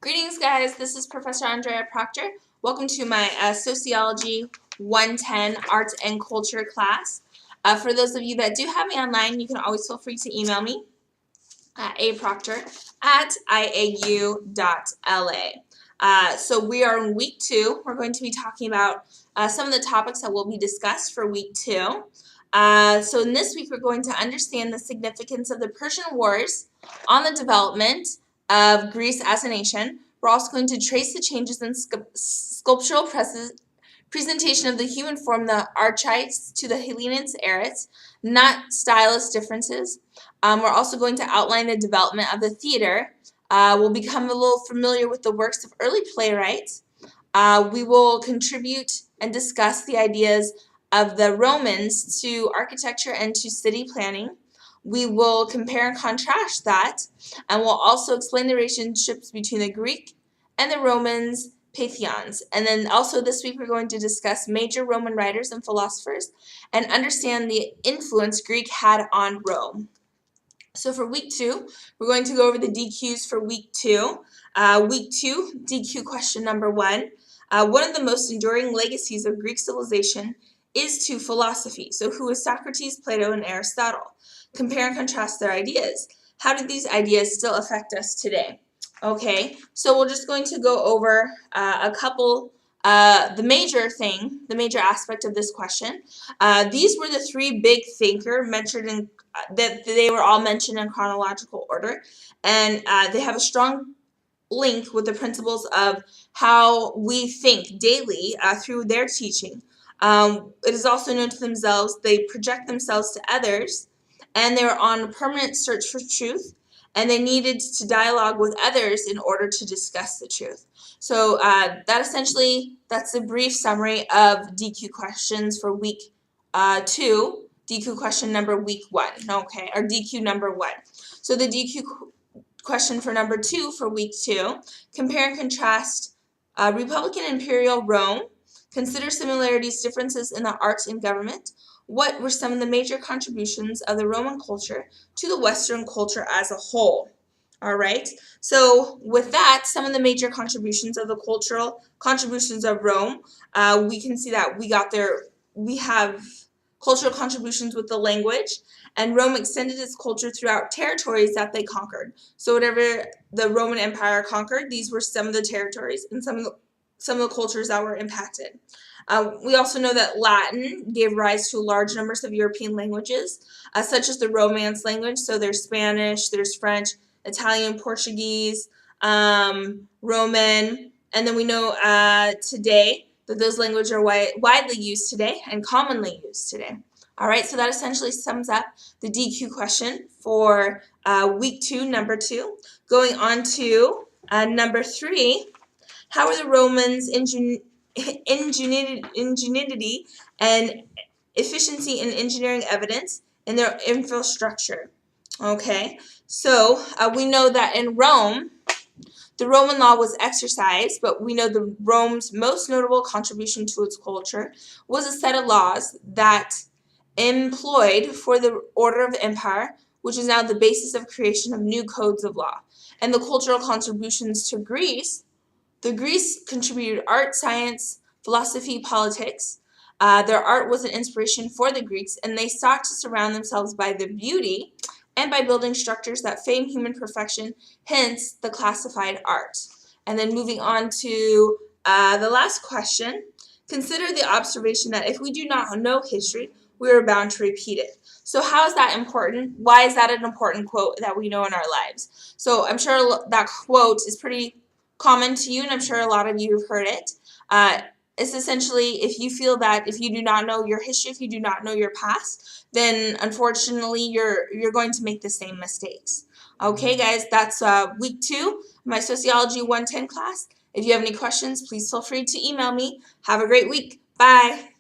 Greetings, guys. This is Professor Andrea Proctor. Welcome to my Sociology 110 Arts and Culture class. For those of you that do have me online, you can always feel free to email me at aproctor@iau.la. So we are in week 2. We're going to be talking about some of the topics that will be discussed for week 2. So in this week, we're going to understand the significance of the Persian Wars on the development of Greece as a nation. We're also going to trace the changes in sculptural presentation of the human form, the Archites to the Hellenes eras, not stylist differences. We're also going to outline the development of the theater. We'll become a little familiar with the works of early playwrights. We will contribute and discuss the ideas of the Romans to architecture and to city planning. We will compare and contrast that, and we'll also explain the relationships between the Greek and the Romans, pantheons. And then also this week we're going to discuss major Roman writers and philosophers and understand the influence Greek had on Rome. So for week 2, we're going to go over the DQs for week 2. Week 2, DQ question number 1. One of the most enduring legacies of Greek civilization is to philosophy. So who is Socrates, Plato, and Aristotle? Compare and contrast their ideas. How do these ideas still affect us today? Okay, so we're just going to go over a couple, the major aspect of this question. These were the 3 big thinkers mentioned in, that they were all mentioned in chronological order, and they have a strong link with the principles of how we think daily through their teaching. It is also known to themselves, they project themselves to others, and they were on a permanent search for truth, and they needed to dialogue with others in order to discuss the truth. So that's the brief summary of DQ questions for week 2, DQ question number week 1, okay, or DQ number 1. So the DQ question for number 2 for week 2, compare and contrast Republican Imperial Rome, consider similarities, differences in the arts and government. What were some of the major contributions of the Roman culture to the Western culture as a whole? All right, so with that, some of the major contributions of the cultural contributions of Rome, we can see that we have cultural contributions with the language, and Rome extended its culture throughout territories that they conquered. So whatever the Roman Empire conquered, these were some of the territories and some of the cultures that were impacted. We also know that Latin gave rise to large numbers of European languages, such as the Romance language. So there's Spanish, there's French, Italian, Portuguese, Roman, and then we know today that those languages are widely used today and commonly used today. All right, so that essentially sums up the DQ question for week 2, number 2. Going on to number 3, how are the Romans' ingenuity and efficiency in engineering evidence in their infrastructure? Okay, so we know that in Rome, the Roman law was exercised, but we know the Rome's most notable contribution to its culture was a set of laws that employed for the order of the empire, which is now the basis of creation of new codes of law. And the cultural contributions to Greece, the Greeks contributed art, science, philosophy, politics. Their art was an inspiration for the Greeks, and they sought to surround themselves by the beauty and by building structures that fame human perfection, hence the classified art. And then moving on to the last question, consider the observation that if we do not know history, we are bound to repeat it. So how is that important? Why is that an important quote that we know in our lives? So I'm sure that quote is pretty common to you, and I'm sure a lot of you have heard it. It's essentially, if you feel that if you do not know your history, if you do not know your past, then unfortunately you're going to make the same mistakes. Okay, guys, that's week 2, my Sociology 110 class. If you have any questions, please feel free to email me. Have a great week. Bye.